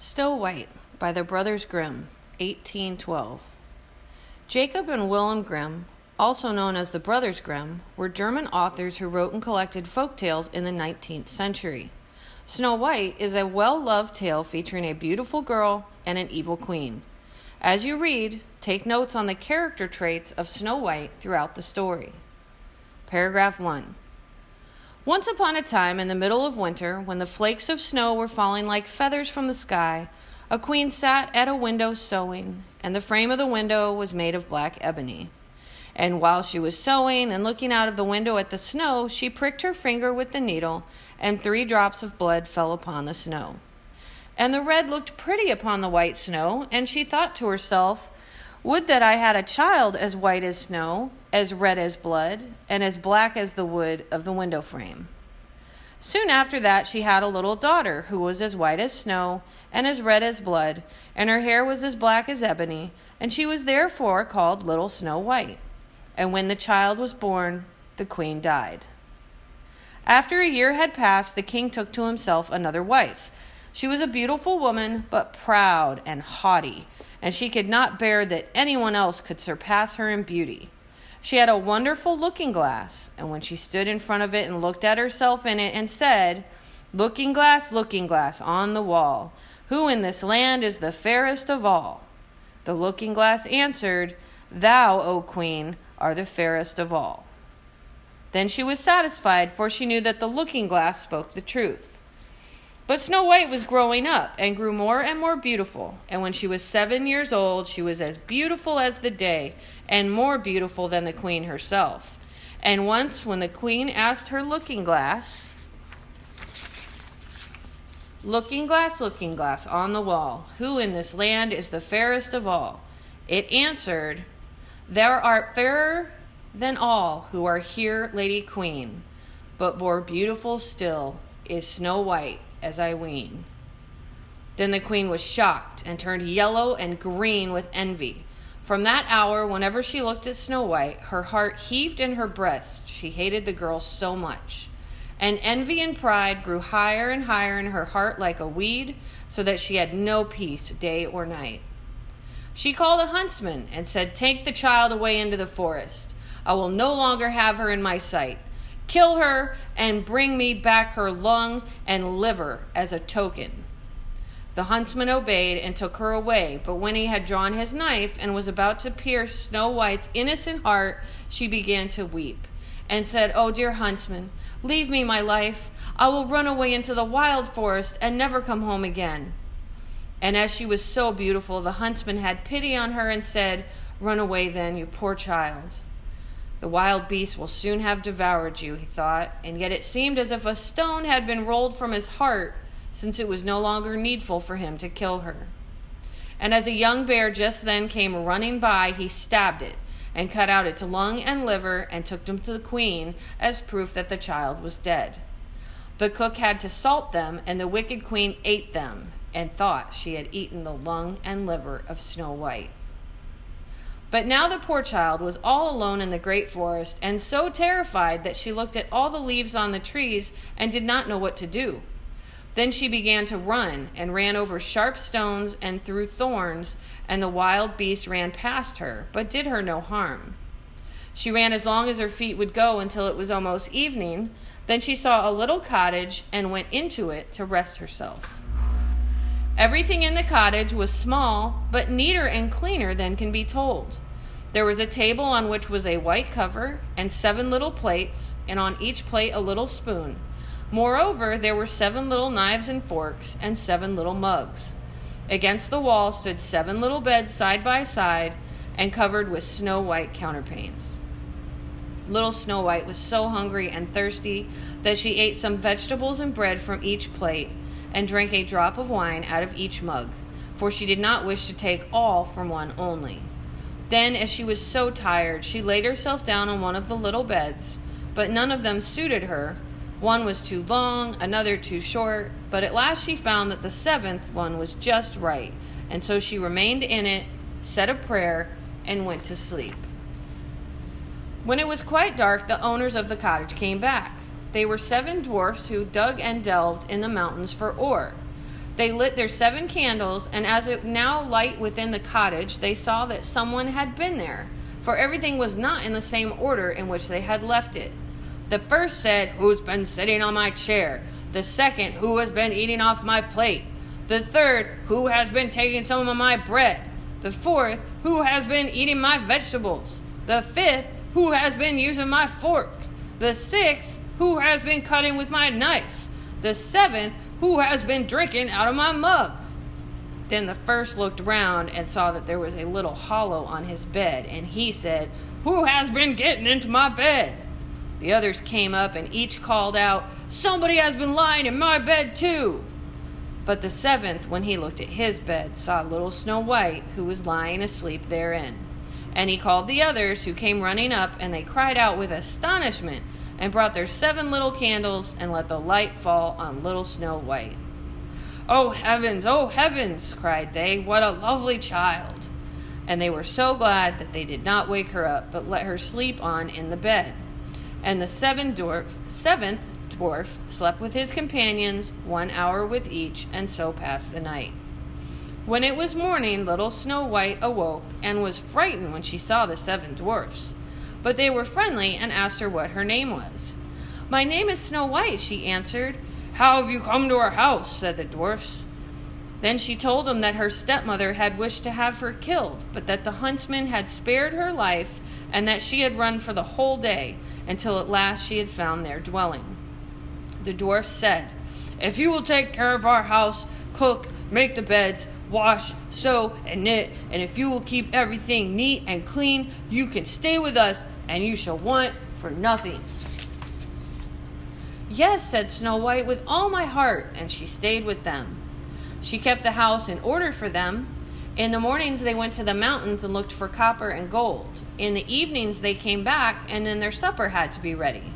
Snow White by the Brothers Grimm, 1812. Jacob and Wilhelm Grimm, also known as the Brothers Grimm, were German authors who wrote and collected folk tales in the 19th century. Snow White is a well-loved tale featuring a beautiful girl and an evil queen. As you read, take notes on the character traits of Snow White throughout the story. Paragraph 1. Once upon a time in the middle of winter, when the flakes of snow were falling like feathers from the sky, a queen sat at a window sewing, and the frame of the window was made of black ebony. And while she was sewing and looking out of the window at the snow, she pricked her finger with the needle, and 3 drops of blood fell upon the snow. And the red looked pretty upon the white snow, and she thought to herself, "Would that I had a child as white as snow, as red as blood, and as black as the wood of the window frame." Soon after that she had a little daughter who was as white as snow and as red as blood, and her hair was as black as ebony, and she was therefore called Little Snow White. And when the child was born, the queen died. After a year had passed, the king took to himself another wife. She was a beautiful woman, but proud and haughty, and she could not bear that anyone else could surpass her in beauty. She had a wonderful looking-glass, and when she stood in front of it and looked at herself in it and said, looking glass, on the wall, who in this land is the fairest of all?" The looking-glass answered, "Thou, O queen, are the fairest of all." Then she was satisfied, for she knew that the looking-glass spoke the truth. But Snow White was growing up and grew more and more beautiful, and when she was 7 years old, she was as beautiful as the day, and more beautiful than the queen herself. And once, when the queen asked her looking-glass, looking glass on the wall, who in this land is the fairest of all?" it answered, "Thou art fairer than all who are here, Lady Queen, but more beautiful still is Snow White, as I ween." Then the queen was shocked and turned yellow and green with envy. From that hour, whenever she looked at Snow White, her heart heaved in her breast. She hated the girl so much. And envy and pride grew higher and higher in her heart like a weed, so that she had no peace day or night. She called a huntsman and said, "Take the child away into the forest. I will no longer have her in my sight. Kill her and bring me back her lung and liver as a token." The huntsman obeyed and took her away, but when he had drawn his knife and was about to pierce Snow White's innocent heart, she began to weep and said, "Oh, dear huntsman, leave me my life. I will run away into the wild forest and never come home again." And as she was so beautiful, the huntsman had pity on her and said, "Run away then, you poor child. The wild beast will soon have devoured you," he thought, and yet it seemed as if a stone had been rolled from his heart, since it was no longer needful for him to kill her. And as a young bear just then came running by, he stabbed it and cut out its lung and liver and took them to the queen as proof that the child was dead. The cook had to salt them, and the wicked queen ate them and thought she had eaten the lung and liver of Snow White. But now the poor child was all alone in the great forest, and so terrified that she looked at all the leaves on the trees and did not know what to do. Then she began to run, and ran over sharp stones and through thorns, and the wild beast ran past her, but did her no harm. She ran as long as her feet would go until it was almost evening. Then she saw a little cottage and went into it to rest herself. Everything in the cottage was small, but neater and cleaner than can be told. There was a table on which was a white cover and 7 little plates, and on each plate a little spoon. Moreover, there were 7 little knives and forks and 7 little mugs. Against the wall stood 7 little beds side by side and covered with snow white counterpanes. Little Snow White was so hungry and thirsty that she ate some vegetables and bread from each plate, and drank a drop of wine out of each mug, for she did not wish to take all from one only. Then, as she was so tired, she laid herself down on one of the little beds, but none of them suited her. One was too long, another too short, but at last she found that the 7th one was just right, and so she remained in it, said a prayer, and went to sleep. When it was quite dark, the owners of the cottage came back. They were 7 dwarfs who dug and delved in the mountains for ore. They lit their 7 candles, and as it now light within the cottage, they saw that someone had been there, for everything was not in the same order in which they had left it. The first said, "Who's been sitting on my chair?" The second, "Who has been eating off my plate?" The third, "Who has been taking some of my bread?" The fourth, "Who has been eating my vegetables?" The fifth, "Who has been using my fork?" The sixth, "Who has been cutting with my knife?" The seventh, "Who has been drinking out of my mug?" Then the first looked round and saw that there was a little hollow on his bed, and he said, "Who has been getting into my bed?" The others came up and each called out, "Somebody has been lying in my bed too." But the seventh, when he looked at his bed, saw little Snow White, who was lying asleep therein. And he called the others, who came running up, and they cried out with astonishment, and brought their 7 little candles, and let the light fall on little Snow White. "Oh heavens," cried they, "what a lovely child!" And they were so glad that they did not wake her up, but let her sleep on in the bed. And the seventh dwarf slept with his companions, 1 hour with each, and so passed the night. When it was morning, little Snow White awoke, and was frightened when she saw the 7 dwarfs. But they were friendly and asked her what her name was. "My name is Snow White," she answered. "How have you come to our house?" said the dwarfs. Then she told them that her stepmother had wished to have her killed, but that the huntsman had spared her life, and that she had run for the whole day, until at last she had found their dwelling. The dwarfs said, "If you will take care of our house, cook, make the beds, wash, sew, and knit, and if you will keep everything neat and clean, you can stay with us, and you shall want for nothing." "Yes," said Snow White, "with all my heart," and she stayed with them. She kept the house in order for them. In the mornings they went to the mountains and looked for copper and gold. In the evenings they came back, and then their supper had to be ready.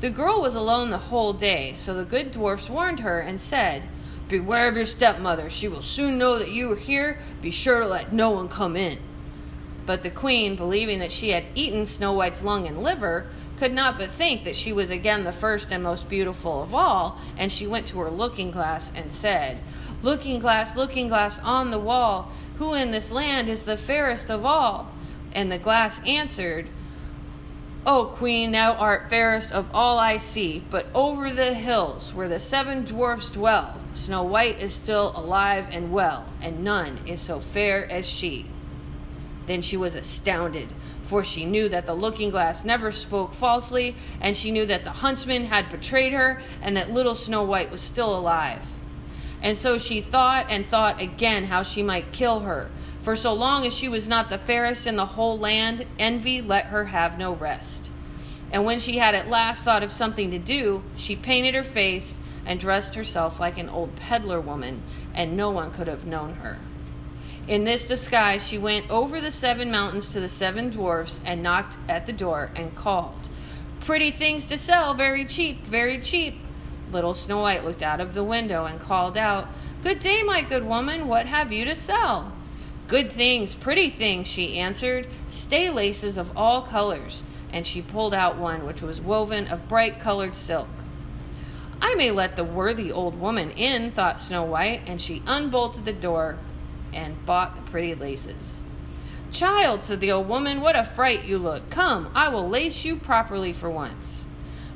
The girl was alone the whole day, so the good dwarfs warned her and said, "Beware of your stepmother. She will soon know that you are here. Be sure to let no one come in." But the queen, believing that she had eaten Snow White's lung and liver, could not but think that she was again the first and most beautiful of all, and she went to her looking-glass and said, looking glass on the wall, who in this land is the fairest of all?" And the glass answered, "O Queen, thou art fairest of all I see, but over the hills where the 7 dwarfs dwell, Snow White is still alive and well, and none is so fair as she." Then she was astounded, for she knew that the looking-glass never spoke falsely, and she knew that the huntsman had betrayed her, and that little Snow White was still alive. And so she thought and thought again how she might kill her, for so long as she was not the fairest in the whole land, envy let her have no rest. And when she had at last thought of something to do, she painted her face and dressed herself like an old peddler woman, and no one could have known her. In this disguise she went over the 7 mountains to the 7 dwarfs and knocked at the door and called, "Pretty things to sell, very cheap, very cheap." Little Snow White looked out of the window and called out, "Good day, my good woman, what have you to sell?" "Good things, pretty things," she answered, "stay laces of all colors," and she pulled out one which was woven of bright-colored silk. "I may let the worthy old woman in," thought Snow White, and she unbolted the door and bought the pretty laces. "Child," said the old woman, "what a fright you look. Come, I will lace you properly for once."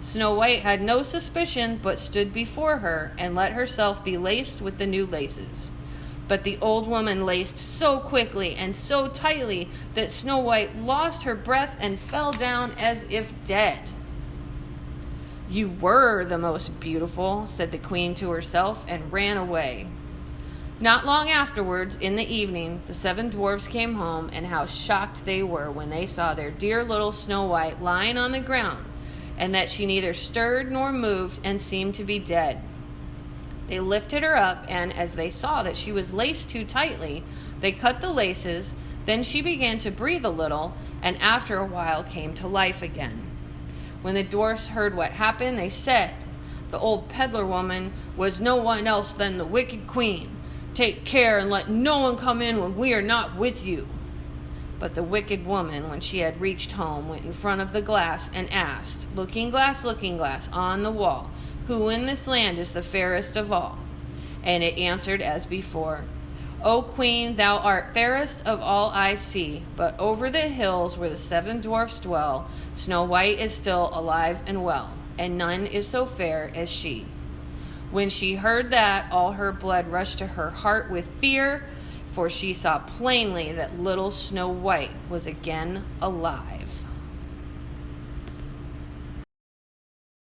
Snow White had no suspicion, but stood before her and let herself be laced with the new laces. But the old woman laced so quickly and so tightly that Snow White lost her breath and fell down as if dead. "You were the most beautiful," said the queen to herself, and ran away. Not long afterwards, in the evening, the 7 dwarfs came home, and how shocked they were when they saw their dear little Snow White lying on the ground, and that she neither stirred nor moved and seemed to be dead. They lifted her up, and as they saw that she was laced too tightly, they cut the laces. Then she began to breathe a little, and after a while came to life again. When the dwarfs heard what happened, they said, "The old peddler woman was no one else than the wicked queen. Take care and let no one come in when we are not with you." But the wicked woman, when she had reached home, went in front of the glass and asked, looking glass on the wall, who in this land is the fairest of all?" And it answered as before, O Queen, thou art fairest of all I see, but over the hills where the 7 dwarfs dwell, Snow White is still alive and well, and none is so fair as she. When she heard that, all her blood rushed to her heart with fear, for she saw plainly that little Snow White was again alive.